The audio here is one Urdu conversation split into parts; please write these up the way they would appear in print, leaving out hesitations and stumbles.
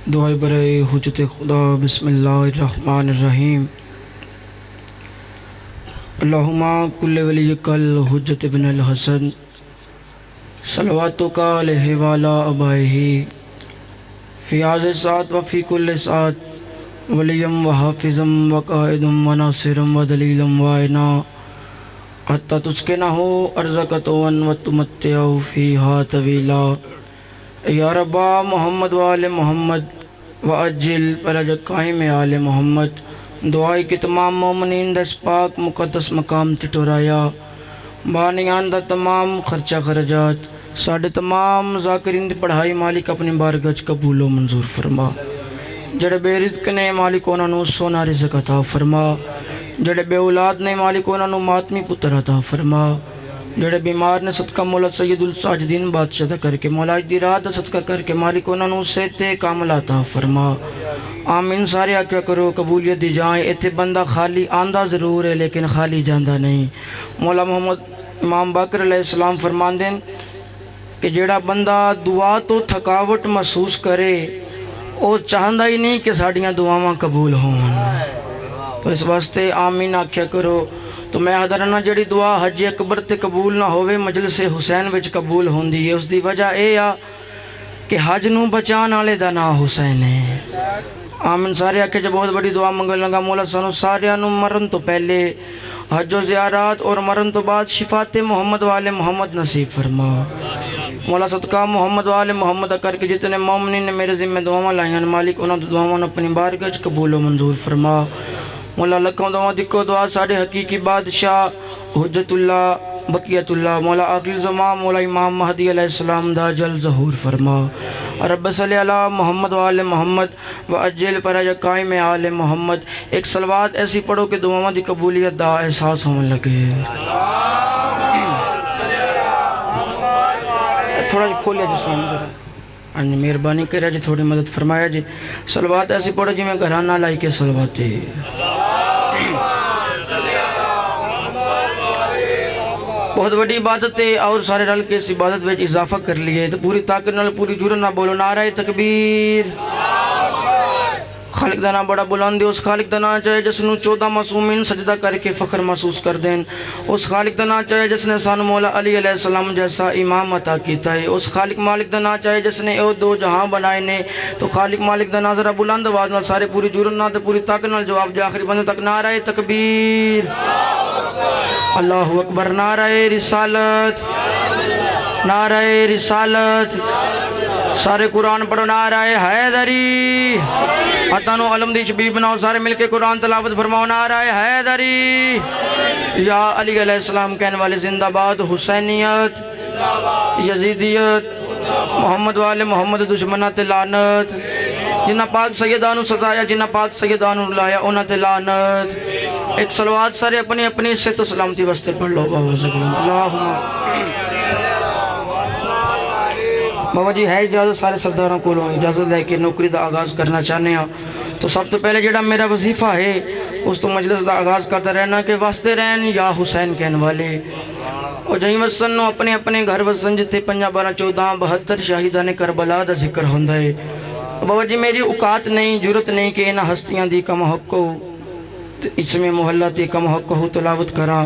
دعائے برائے حجت خدا بسم اللہ الرحمن الرحیم اللہم کل ولیک الحجت ابن الحسن صلواتک علیہ وعلی آبائہ فی هذه الساعة وفی کل ساعة ولیم وحافظم وقائدم وناصرم ودلیلم وعینا حتی تسکنہ ارزقتون وتمتعہ فیہا طویلا یا ربا محمد وآل محمد وعجل فرج قائم آل محمد دعائی کی تمام مومنین دا اس پاک مقدس مقام تٹورایا بانیان دا تمام خرچہ خرجات ساڑھے تمام ذاکرین دی پڑھائی مالک اپنی بارگاہ قبول و منظور فرما جڑے بے رزق نے مالک انہوں نے سونا رزق عطا فرما جڑے بے اولاد نے مالک انہوں نے ماتمی پتر عطا فرما جڑے بیمار نے صدقہ مولا سید الساجدین بادشاہ دا کر کے مولا دی رات دا صدقہ کر کے مالک انہوں نے صحت کامل عطا فرما آمین سارے آکیا کرو قبولیت دی جائیں ایتھے بندہ خالی آندہ ضرور ہے لیکن خالی جاندہ نہیں مولا محمد امام باقر علیہ السلام فرمان دیں کہ جڑا بندہ دعا تو تھکاوٹ محسوس کرے وہ چاہندہ ہی نہیں کہ ساڑیاں دعاواں قبول ہوں تو اس واسطے آمین آکیا کرو تو میں حضرنا جڑی دعا حج اکبر تے قبول نہ ہوئے مجلس حسین وچ قبول ہوندی ہے اس دی وجہ اے آ کہ حج نو بچان آلے دا نا حسین ہے آمین سارے آکے جو بہت بڑی دعا منگل لگا مولا سانو سارے نو مرن تو پہلے حج و زیارات اور مرن تو بعد شفاعت محمد والے محمد نصیب فرما مولا صدقہ محمد والے محمد کر کے جتنے مومنین نے میرے ذمہ دعاواں لائیں مالک انہوں نے دعاواں اپنی بارگاہ قبول و منظور فرما مولا لکھوں دعا دکھو دعا ساڑھے حقیقی بادشاہ حجت اللہ بقیت اللہ مولا آخر زمان مولا امام مہدی علیہ السلام دا جل ظہور فرما رب صلی اللہ محمد وآل محمد وعجل فرج قائم آل محمد ایک صلوات ایسی پڑھو کہ دعاواں دی قبولیت دا احساس ہونے لگے تھوڑا جی کھولیا جسمان ذرا مہربانی کرے جی تھوڑی مدد فرمایا جی صلوات ایسی پڑھو جی میں گھرانہ لائی کے صلوات جی بہت بڑی عبادت ہے اور سارے رل کے اس عبادت میں اضافہ کر لیے تو پوری طاقت نال پوری جرت نہ بولو نعرہ تکبیر خالق دانا بڑا بلند ہے اس خالق دانا چاہے جس نے 14 معصومین سجدہ کر کے فخر محسوس کر دیں اس خالق دانا چاہے جس نے سان مولا علی علیہ السلام جیسا امام عطا کیتا ہے اس خالق مالک دانا چاہے جس نے او دو جہاں بنائے نے تو خالق مالک دانا ذرا بلند آواز نال سارے پوری جرت نہ تے پوری طاقت نال جواب دے آخری بندے تک نعرہ تکبیر اللہ اکبر نعرہ رسالت نعرہ رسالت سارے قرآن پڑھو نعرہ حیدری عطانو علم دی شبیب بناؤ سارے مل کے قرآن تلاوت فرماؤ نعرہ حیدری یا علی علیہ السلام کہنے والے زندہ باد حسینیت یزیدیت محمد والے محمد دشمنات لعنت جنہ پاک سیدانو ستایا جنہ پاک سیدانو لایا انہ لعنت ایک صلوات سارے اپنی اپنی صحت و سلامتی واسطے پڑھ لو بابا جی ہے اجازت سارے سرداروں کو اجازت لے کے نوکری دا آغاز کرنا چاہنے ہیں تو سب تو پہلے جڑا میرا وظیفہ ہے اس تو مجلس دا آغاز کرتا رہنا کہ واسطے رہن یا حسین کہنے والے اور جہیں وسن اپنے اپنے گھر وسن جتے 5 12 14 72 شہیدان کربلا دا ذکر ہوندہ ہے بابا جی میری اوقات نہیں جرت نہیں کہ انہا ہستیاں دی کم حق کو اس میں محلہ تی کم حق کو تلاوت کرا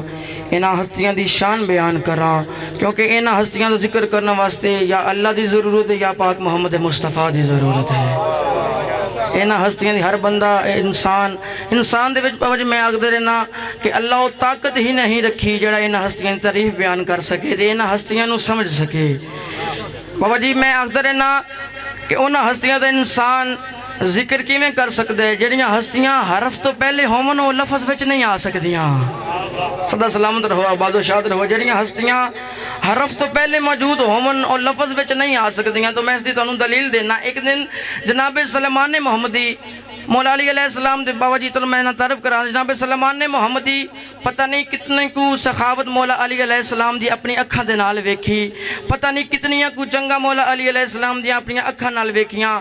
انہا ہستیاں دی شان بیان کرا کیونکہ انہا ہستیاں دا ذکر کرنا واسطے یا اللہ دی ضرورت ہے یا پاک محمد مصطفیٰ دی ضرورت ہے انہا ہستیاں دی ہر بندہ انسان دے وچ بابا جی میں آگدے رہنا کہ اللہ طاقت ہی نہیں رکھی جڑا انہا ہستیاں دی تعریف بیان کر سکے دے انہا ہستیاں نو سمجھ سکے بابا جی میں آگدے رہنا کہ انہا ہستیاں دا انسان ذکر کی میں کر سکتے ہیں جڑیاں ہستیاں حرف تو پہلے ہومن و لفظ وچ نہیں آ سکتیاں صدا سلامت رہو آباد و شاد رہو جڑیاں ہستیاں حرف تو پہلے موجود ہومن اور لفظ وچ نہیں آ سکتیاں تو میں اس دی تو انہوں دلیل دینا ایک دن جناب سلمان محمدی مولا علی علیہ السلام دے بابا جی تو میں نے تعریف کرا جناب سلمان محمدی پتہ نہیں کتنے کو سخاوت مولا علی علیہ السلام دی اپنی اکھاں دے نال ویکھی پتہ نہیں کتنی کو جنگا مولا علی علیہ السلام دی اپنی اکھاں نال ویکھیاں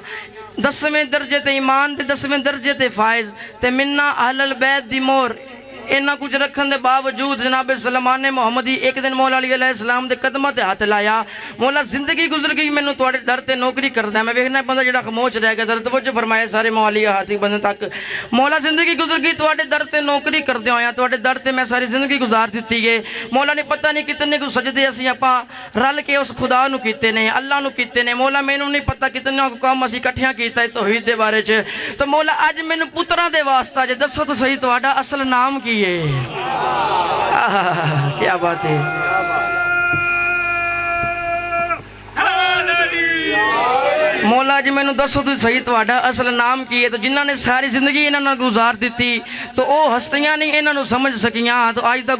10ویں درجے تے ایمان تے 10ویں درجے تے فائز تے منہ اہل البیت دی مور انہاں کچھ رکھن دے باوجود جناب سلمان محمدی ایک دن مولا علی علیہ السلام دے قدمہ تے ہاتھ لایا، مولا زندگی گزر گئی میں تواڈے در تے نوکری کردا میں ویکھنا بندہ جڑا خاموش رہ گیا در توجہ فرمایا سارے موالی ہاتھی بندے تک، مولا زندگی گزر گئی تواڈے در تے نوکری کردے ہویا تواڈے در تے میں ساری زندگی گزار دیتی ہے، مولا نے پتہ نہیں کتنے کو سجدے اسی اپاں رل کے اس خدا نو کیتے نے اللہ نو کیتے نے، مولا مینوں نہیں پتہ کتنے کو کام اسی کٹھیاں کیتا ہے توحید دے بارے چ، تو مولا اج مینوں پتراں دے واسطہ جے دسو تو صحیح تواڈا اصل نام کی ہے؟ کیا بات ہے، مولا جی مینوں دسو تو صحیح تواڈا اصل نام کی ہے؟ تو جنہاں نے ساری زندگی انہاں نال گزار دیتی تو او ہستیاں نہیں انہاں نو سمجھ سکیاں، تو اج دا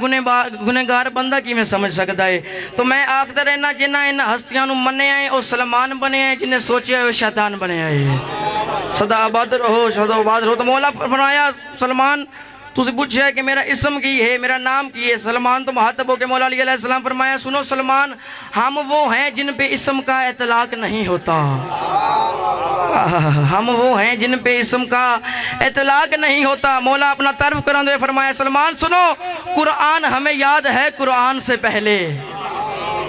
گنہگار بندہ کیویں سمجھ سکدا ہے؟ تو میں آکھدا رہنا جنہاں انہاں ہستیاں نو منیا ہے او سلمان بنے ہیں، جنہیں سوچیا ہے او شیطان بنے ہے۔ سدا آباد رہو، سدا آباد رہو۔ تو مولا فرمایا سلمان تُسے پوچھا ہے کہ میرا اسم کی ہے، میرا نام کی ہے؟ سلمان تو مخاطب ہو کے مولا علیہ السلام فرمایا سنو سلمان، ہم وہ ہیں جن پہ اسم کا اطلاق نہیں ہوتا، ہم وہ ہیں جن پہ اسم کا اطلاق نہیں ہوتا۔ مولا اپنا طرف کران دے فرمایا سلمان سنو، قرآن ہمیں یاد ہے قرآن سے پہلے۔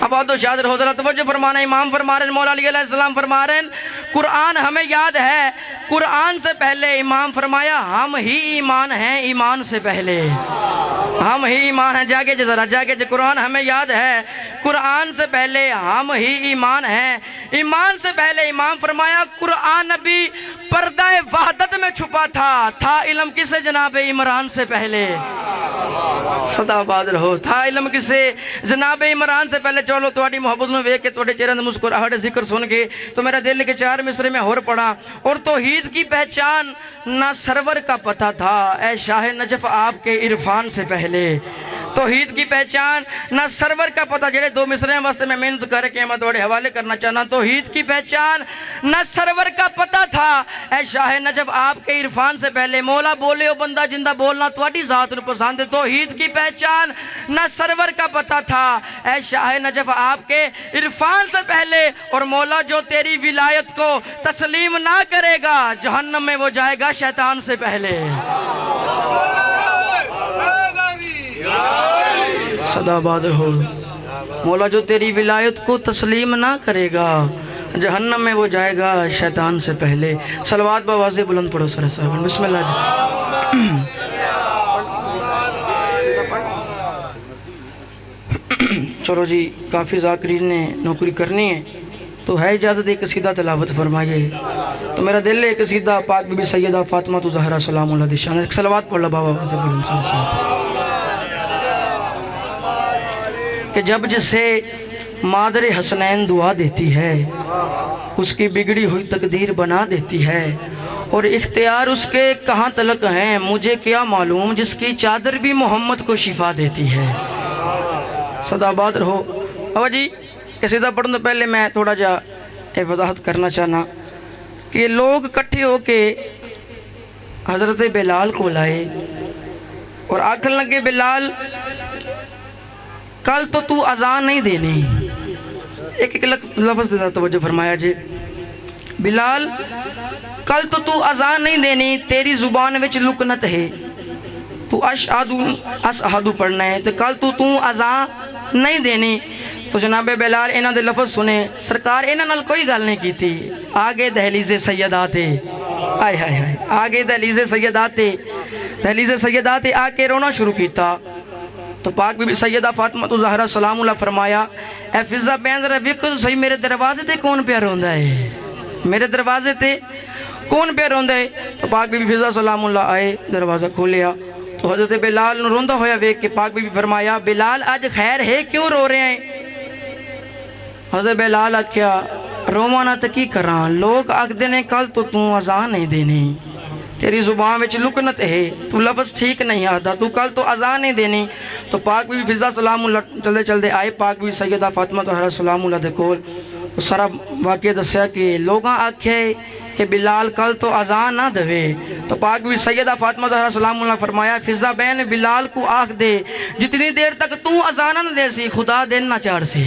اب آدھو شاہد رہو ذرا توجہ فرمانا، امام فرما رہے ہیں مولا علیہ السلام فرما رہے ہیں قرآن ہمیں یاد ہے قرآن سے پہلے۔ امام فرمایا ہم ہی ایمان ہیں ایمان سے پہلے، ہم ہی ایمان ہیں، جاگے جے ذرا جاگے جے، قرآن ہمیں یاد ہے قرآن سے پہلے، ہم ہی ایمان ہیں ایمان سے پہلے۔ امام فرمایا قرآن نبی پردہ وحدت میں چھپا تھا علم کسے جناب عمران سے پہلے؟ صدا آباد رہو، تھا علم کسے جناب عمران سے پہلے۔ چلو تواڈی محبت میں ویکھ کے تواڈے چہرے تے مسکراہٹ ذکر سن کے تو میرا دل کے چار مصرے میں اور پڑھا، اور توحید کی پہچان نہ سرور کا پتہ تھا اے شاہ نجف آپ کے عرفان سے پہلے۔ توحید کی پہچان نہ سرور کا پتہ، جڑے دو مصرے ہیں واسطے میں محنت کر کے میں تواڈے حوالے کرنا چاہنا۔ توحید کی پہچان نہ سرور کا پتہ تھا اے شاہ نجف آپ کے عرفان سے پہلے۔ مولا بولے او بندہ جندہ بولنا تواڈی ذات نو پسند ہے۔ توحید کی پہچان نہ سرور کا پتہ تھا اے شاہ نجف آپ کے عرفان سے پہلے، اور مولا جو تیری ولایت کو تسلیم نہ کرے گا جہنم میں وہ جائے گا شیطان سے پہلے۔ صدا آباد ہو، مولا جو تیری ولایت کو تسلیم نہ کرے گا جہنم میں وہ جائے گا شیطان سے پہلے۔ صلوات بآواز بلند پڑھو سر صاحب، بسم اللہ جی۔ چلو جی، کافی ذاکرین نے نوکری کرنی ہے تو ہے اجازت ایک قصیدہ تلاوت فرمائیے۔ تو میرا دل ہے قصیدہ پاک بی بی سیدہ فاطمہ زہرا سلام اللہ علیہا، ایک صلوات پڑھ لو بابا بلند صاحب، کہ جب جسے مادر حسنین دعا دیتی ہے اس کی بگڑی ہوئی تقدیر بنا دیتی ہے، اور اختیار اس کے کہاں تلک ہیں مجھے کیا معلوم، جس کی چادر بھی محمد کو شفا دیتی ہے۔ صدا آباد رہو۔ اب جی قصیدہ پڑھنے سے پہلے میں تھوڑا جا وضاحت کرنا چاہنا کہ یہ لوگ کٹھے ہو کے حضرت بلال کو لائے اور آکھن لگے بلال کل تو اذان نہیں دینی۔ ایک ایک لفظ دیتا توجہ فرمایا جی، بلال کل تو اذان نہیں دینی، تیری زبان وچ لکنت ہے، تو اشہدو پڑھنا ہے، تو کل تو اذان نہیں دینی۔ تو جناب بلال انہاں دے لفظ سنے، سرکار انہاں نال کوئی گل نہیں کی تھی، آگے دہلیز سیدات آئے ہائے ہائے، آگے دہلیز سیدات آ کے رونا شروع کیتا۔ تو پاک بی بی سیدہ فاطمہ زہرا سلام اللہ فرمایا اے فضہ بین ذرا ویکھو صحیح میرے دروازے تے کون پہ روندا ہے، میرے دروازے تے کون پہ روندا ہے؟ تو پاک بی بی فضہ سلام اللہ آئے، دروازہ کھولیا تو حضرت بلال روندا ہویا ویکھ کے پاک بی بی فرمایا بلال آج خیر ہے کیوں رو رہے ہیں؟ حضرت بلال آکھیا رومانا تے کی کراں، لوگ آکھ دینے کل تو اذان نہیں دینی، تیری زبان وچ لکنت ہے، تو لفظ ٹھیک نہیں آتا، تو کل تو اذان نہیں دینی۔ تو پاک بی بی فضہ سلام اللہ چلدے چلدے آئے پاک بی بی سیدہ فاطمہ زہرا سلام اللہ دے کول، سارا واقعہ دسیا کہ لوگاں آکھے کہ بلال کل تو اذان نہ دوے۔ تو پاک بی بی سیدہ فاطمہ زہرا سلام اللہ فرمایا فضہ بین بلال کو آکھ دے جتنی دیر تک تو اذان نہ دے سی خدا دن نہ چاڑ سی،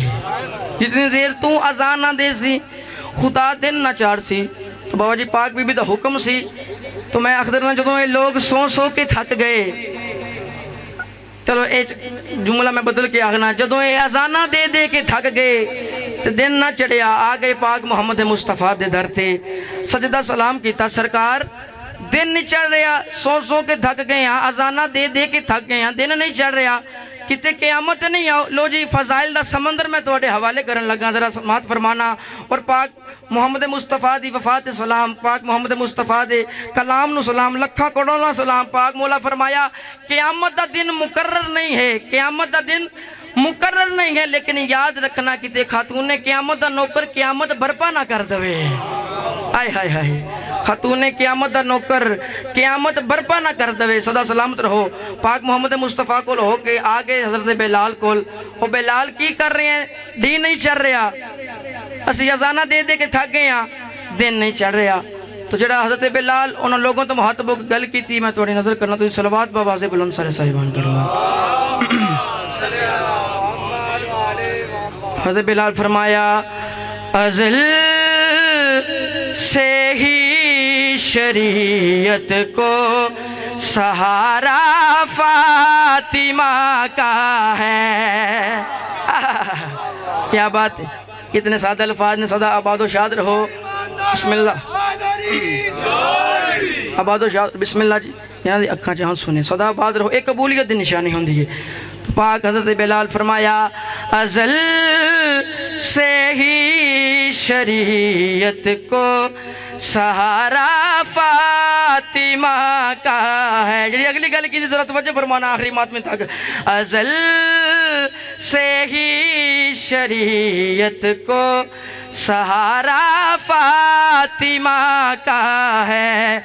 جتنی دیر تو اذان نہ دے سی خدا دن نہ چاڑ سی۔ تو بابا جی پاک بی بی دا حکم سی۔ تو میں اخدرنا جدوں یہ لوگ سو کے تھک گئے چلو ایک جملہ میں بدل کے آگنا، جدوں اے اذانہ دے دے کے تھک گئے تے دن نہ چڑھیا، آگے پاک محمد مصطفیٰ دے در تے سجدہ سلام کیتا، سرکار دن نہیں چڑھ رہا، سو کے تھک گئے ہیں، اذانہ دے دے کے تھک گئے ہیں، دن نہیں چڑھ رہا، کتے قیامت نہیں آؤ، لو جی فضائل دا سمندر میں توڑے حوالے کرن لگا، ذرا سماعت فرمانا۔ اور پاک محمد مصطفیٰ دی وفات سلام، پاک محمد مصطفیٰ دے کلام نو سلام، لکھا کروڑا سلام۔ پاک مولا فرمایا قیامت دا دن مقرر نہیں ہے، قیامت دا دن مقرر نہیں ہے، لیکن یاد رکھنا کتے خاتون قیامت دا نوکر قیامت برپا نہ کر دوے۔ آئے ہائے ہائے، خاتون قیامت دا نوکر قیامت برپا نہ کر دوے، صدا سلامت رہو۔ پاک محمد مصطفیٰ کو ہو کے آگے حضرت بلال کو، وہ بلال کی کر رہے ہیں؟ دین نہیں چڑھ رہا، اسی اذانہ دے دے کے تھک گئے ہیں، دن نہیں چڑھ رہا۔ تو جڑا حضرت بلال انہوں لوگوں تو محتبوں کی گل کی تھی، میں تھوڑی نظر کرنا تو صلوات بابازِ بلند سارے صاحبان پڑھوں۔ حضرت بلال فرمایا ازل سے ہی شریعت کو سہارا فاطمہ کا ہے۔ کیا بات ہے، اتنے سادہ الفاظ نے، سدا آباد و شاد رہو۔ بسم اللہ، آباد و شاد، بسم اللہ جی، یہاں دی اکھاں چاہاں سنے، سدا آباد رہو، ایک قبولیت دی نشانی ہوندی ہے۔ پاک حضرت بلال فرمایا ازل سے ہی شریعت کو سہارا فاطمہ کا ہے۔ جڑی اگلی گل کی ذرا توجہ فرمانا آخری ماتمی تک، ازل سے ہی شریعت کو سہارا فاطمہ کا ہے،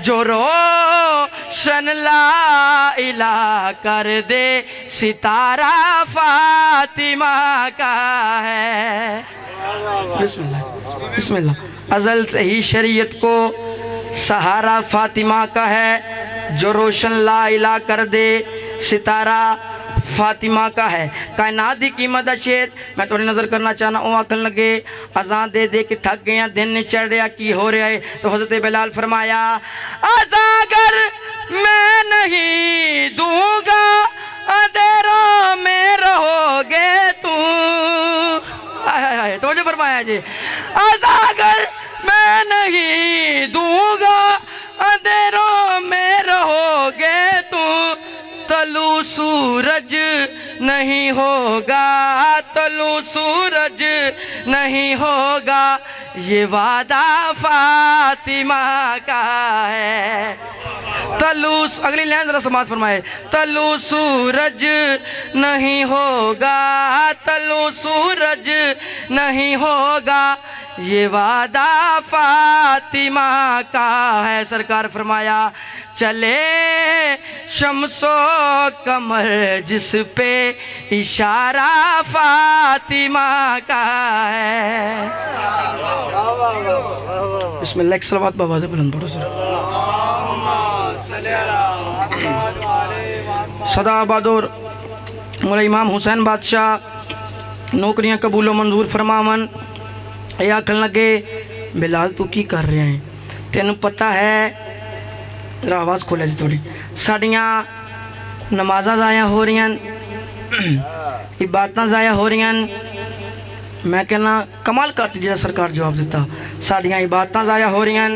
جو روشن لا الہ کر دے ستارہ فاطمہ کا ہے۔ بسم اللہ، بسم اللہ۔ ازل سے ہی شریعت کو سہارا فاطمہ کا ہے، جو روشن لا الہ کر دے ستارہ فاطمہ کا ہے۔ کائنات دی قیمت شیر میں تھوڑی نظر کرنا چاہنا ہوں، آکھن لگے اذان دے دے کے تھک گئے ہیں، دن نہیں چڑھ رہا، کی ہو رہا ہے؟ تو حضرت بلال فرمایا اذان اگر میں نہیں دوں گا اندھیروں میں رہو گے تم۔ تو جو فرمایا جی اذان اگر میں نہیں دوں گا اندھیروں میں رہو گے تم، طلوع سورج نہیں ہوگا، طلوع سورج نہیں ہوگا، یہ وعدہ فاطمہ کا ہے۔ طلوع، اگلی لائن ذرا سماعت فرمائے، طلوع سورج نہیں ہوگا، طلوع سورج نہیں ہوگا، یہ وعدہ فاطمہ کا ہے۔ سرکار فرمایا چلے شمس و قمر جس پہ اشارہ فاطمہ کا ہے۔ بسم اللہ، ایک صلوات بابا سے بلند پڑھو سر۔ صدا آبادور مولا امام حسین بادشاہ نوکریاں قبول و منظور فرماون، یہ آکھن لگے بلال تو کی کر رہے ہیں؟ تینوں پتہ ہے، ذرا آواز کھولے جی تھوڑی، ساڑیاں نمازاں ضائع ہو رہی ہیں، عبادتاں ضائع ہو رہی ہیں۔ میں کہنا کمال کرتی جیسا سرکار جواب دیتا، ساڑیاں عبادتاں ضائع ہو رہی ہیں۔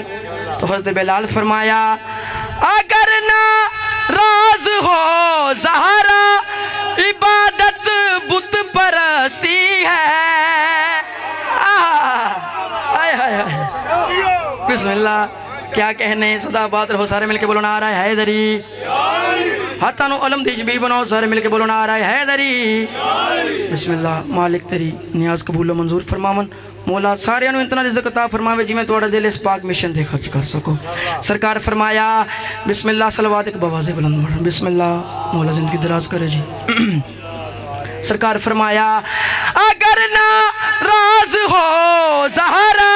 تو حضرت بلال فرمایا اگر ناراض ہو زہرا عبادت بت پرستی ہے۔ بسم اللہ، کیا کہنے، صدا بات رہو، سارے مل کے بولو نعرہ حیدری، ہاتھانو علم دی جبی بناؤ، سارے مل کے بولو نعرہ حیدری۔ بسم اللہ، مالک تیری نیاز قبول و منظور فرماون، مولا سارے انہوں اتنا رزق عطا فرماوے جی میں توڑا دل اس پاک مشن دے خرچ کر سکو۔ سرکار فرمایا بسم اللہ، صلوات ایک بوازے بلند پڑھیں، بسم اللہ، مولا زندگی دراز کرے جی۔ سرکار فرمایا اگر ناراض ہو زہرا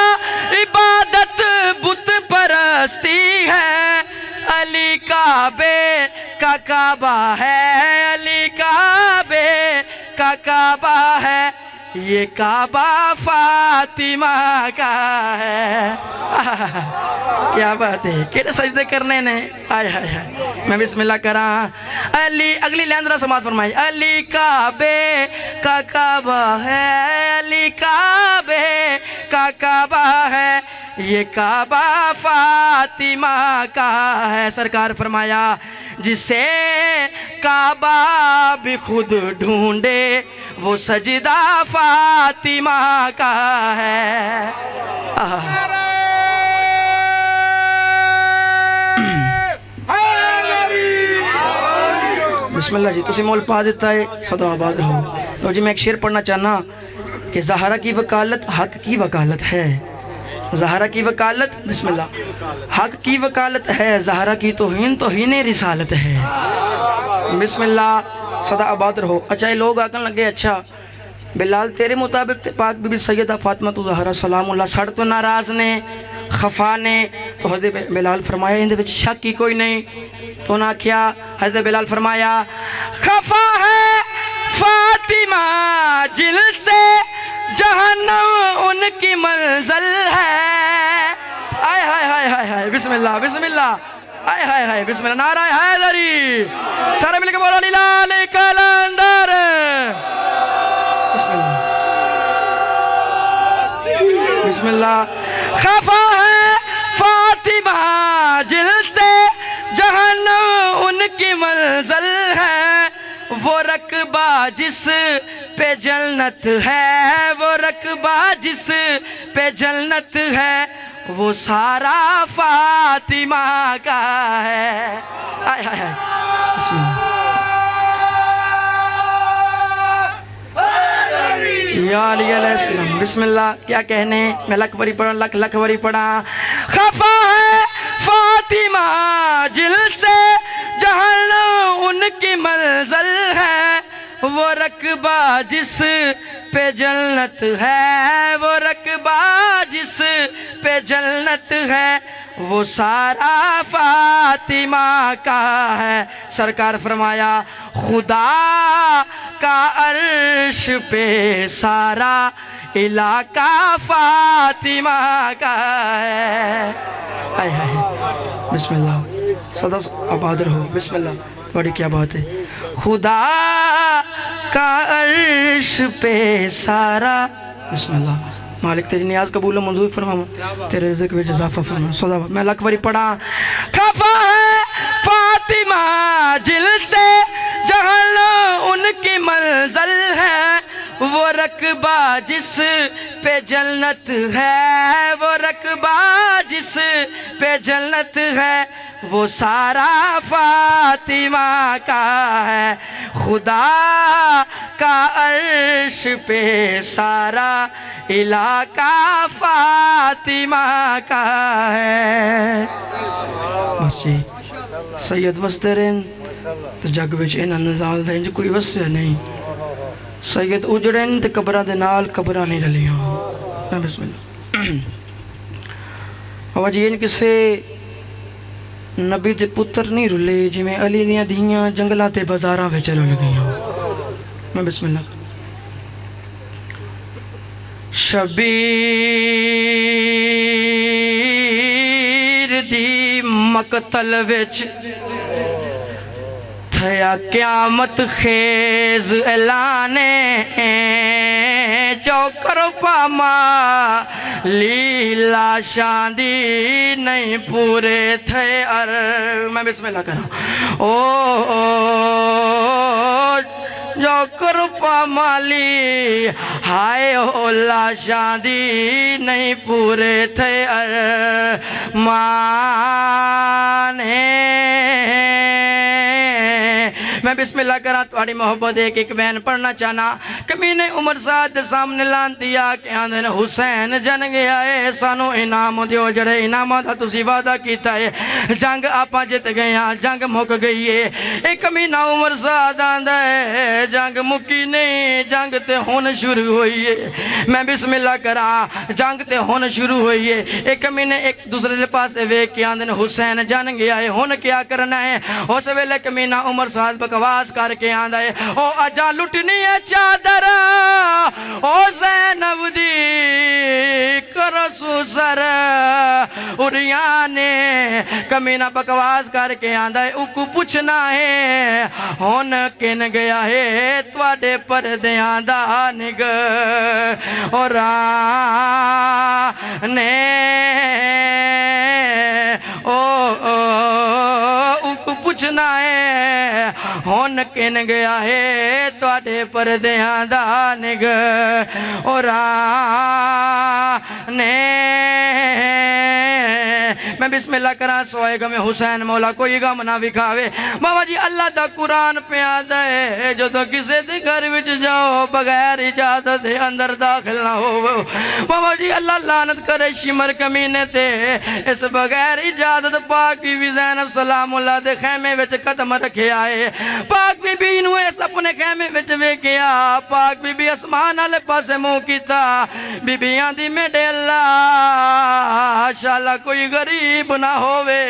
عبادت بت پرستی ہے، علی کعبے کا کعبہ ہے، علی کعبے کا کعبہ ہے، یہ کعبہ فاطمہ کا ہے۔ کیا بات ہے، کہتے سجدے کرنے نے، آئے ہائے ہائے، میں بسم اللہ کراں۔ علی، اگلی لائن ذرا سماعت فرمائیں۔ علی کعبے کا کعبہ ہے، علی کعبے کا کعبہ ہے، یہ کعبہ فاطمہ کا ہے۔ سرکار فرمایا جسے کعبہ بھی خود ڈھونڈے وہ سجدہ فاطمہ کا ہے۔ بسم اللہ جی، تسی مول پا دیتا ہے، صدا آباد رہو۔ تو جی میں ایک شعر پڑھنا چاہنا کہ زہرہ کی وکالت حق کی وکالت ہے، زہرہ کی وکالت، بسم اللہ، حق کی وکالت ہے، زہرہ کی توہین رسالت ہے۔ بسم اللہ، صدا آباد رہو۔ اچھا یہ لوگ آکن لگے، اچھا بلال تیرے مطابق پاک بی بی سیدہ فاطمہ زہرا سلام اللہ سڑ تو ناراض نے، خفا نے، تو حضرت بلال فرمایا اندے وچ شک کی کوئی نہیں، تو نہ کیا؟ حضرت بلال فرمایا خفا ہے فاطمہ جل سے جہنم ان کی منزل ہے۔ آئے ہائے ہائے ہائے ہائے، بسم اللہ بسم اللہ، آئے ہائے ہائے، بسم اللہ، نعرہ حیدری، سارے مل کے بولو للہ کلندر۔ بسم اللہ بسم اللہ، خفا ہے فاطمہ جل سے جہنم ان کی منزل ہے، وہ رقبہ جس پہ جنت ہے، وہ رقبہ جس پہ جنت ہے، وہ سارا فاطمہ کا ہے۔ آئے ہائے ہائے، بسم اللہ، یا علی علیہ السلام۔ بسم اللہ، کیا کہنے، میں لکھ بری پڑھا، لکھ بری پڑھا۔ خفا ہے فاطمہ جل سے جہنم ان کی منزل ہے، وہ رقبہ جس پہ جنت ہے، وہ رقبہ جس پہ جنت ہے، وہ سارا فاطمہ کا ہے۔ سرکار فرمایا خدا کا عرش پہ سارا علاقہ فاطمہ کا ہے۔ آئے ہائے، بسم اللہ، صدا آباد رہو، بسم اللہ، بڑی کیا بات ہے۔ خدا کا عرش پہ سارا، بسم اللہ، مالک تیری نیاز قبول و منظور فرما، تیرے رزق میں اضافہ فرما۔ صدا میں لکھ بری پڑھا۔ خفا ہے فاطمہ جل سے جہنم ان کی منزل ہے، وہ رقبہ جس پہ جنت ہے، وہ رقبہ جس پہ جنت ہے، وہ سارا فاطمہ کا ہے۔ خدا کا عرش پہ سارا علاقہ فاطمہ کا ہے۔ بس جی، سید وستے رہن تو جگ وچ انہاں نزال دیں جو کوئی وستے نہیں، سید اجڑن تے قبرہ دے نال قبرہ نہیں رلیاں۔ بسم اللہ، آواز یہ کسے نبی دے پتر نہیں رلے، جی میں علی دیاں دھیاں جنگلہ تے بازاراں وچ رل گئیاں۔ میں بسم اللہ، شبیر دی مقتل وچ تھیا قیامت خیز اعلانے، جو کرو پاما لیلا شاندی نہیں پورے تھے ار۔ میں بسم اللہ کروں۔ او جو کرو پامالی ہائے اولا شاندی نہیں پورے تھے ار مانے۔ میں بسم اللہ کرا تھوڑی محبت ایک بین پڑھنا چاہنا۔ کمینے عمر ساتھ سامنے لان دیا کہ آندھن حسین جنگ آئے سانو انعام دیو جڑے انعام دا تسی وعدہ کیتا ہے، جنگ آپاں جت گیا، جنگ مک گئی ہے۔ ایک کمینہ عمر ساتھ آندھا ہے جنگ مکی نہیں، جنگ تے ہون شروع ہوئی ہے۔ میں بسم اللہ کرا جنگ تے ہون شروع ہوئی ہے۔ ایک کمینے ایک دوسرے لے پاس ویک کے آندھن حسین جنگ آئے ہون کیا کرنا ہے۔ اس ویلے کمینہ عمر ساتھ بکواس کر کے آندھا ہے او اجا لٹنی ہے چادر او زینب دی کرو سوسر اریانے کمینہ بکواس کر کے آندہ ہے اکو پوچھنا ہے ہون کن گیا ہے تواڈے پردیاں دا نگ اور آنے اکو پوچھنا ہے ہون کن گیا ہے تواڈے پردیاں دا نگ اور آنے میں بسم اللہ کرا سوائے غم حسین مولا کوئی غم نہ وکھاوے بابا جی اللہ دا قرآن پہ آدھا ہے جو تو کسے دے گھر وچ جاؤ بغیر اجازت دے اندر داخل نہ ہو بابا جی اللہ لعنت کرے شمر کمینے تے اس بغیر اجازت پاک بی بی زینب سلام اللہ دے خیمے وچ قدم رکھے آئے پاک بی بی انہوں اس اپنے خیمے وچ ویکیا پاک بی بی اسمان آلے پاسے منہ کیتا بی بی آندھی میڈے اللہ شاءاللہ کوئی غریب نہ ہووے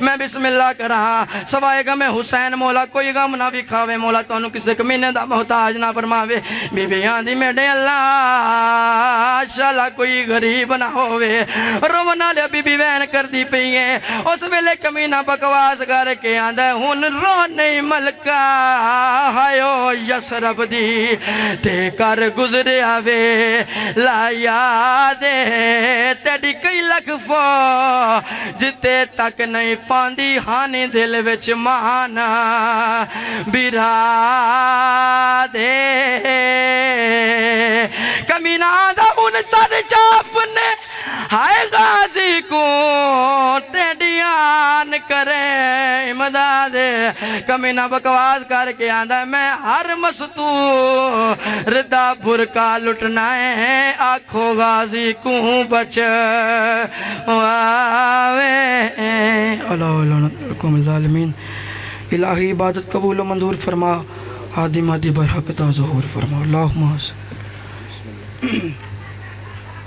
میں بسم اللہ کراں سوائے غم حسین مولا کوئی غم نہ وکھاوے مولا تانوں کسے کمینے دا محتاج نہ فرماوے بی بی آندھی میڈے اللہ شاءاللہ کوئی غریب نہ ہووے رونا لیا بی بی وین کر دی پئیے اس ویلے کمینہ بکواس کر کے آندھا ہن رونے ملکہ ہائیو یسرف دی تے کر گزرے آوے لا یادے تیڑی کئی لکھ فو جتے تک نہیں پاندی ہانی دل وچ مانا بیرا دے کمینہ آدھا ان سر چاپنے ہائے غازی کو تیڑیان کرے امداد کمینہ بکواس کر کے آندھا میں ہر مستو ردا بھرکا لٹنا ہے آنکھوں غازی کو بچ آوے اللہ لعنت لکم الظالمین الہی عبادت قبول و منظور فرما ہادی مادی برحق تا ظہور فرما اللہم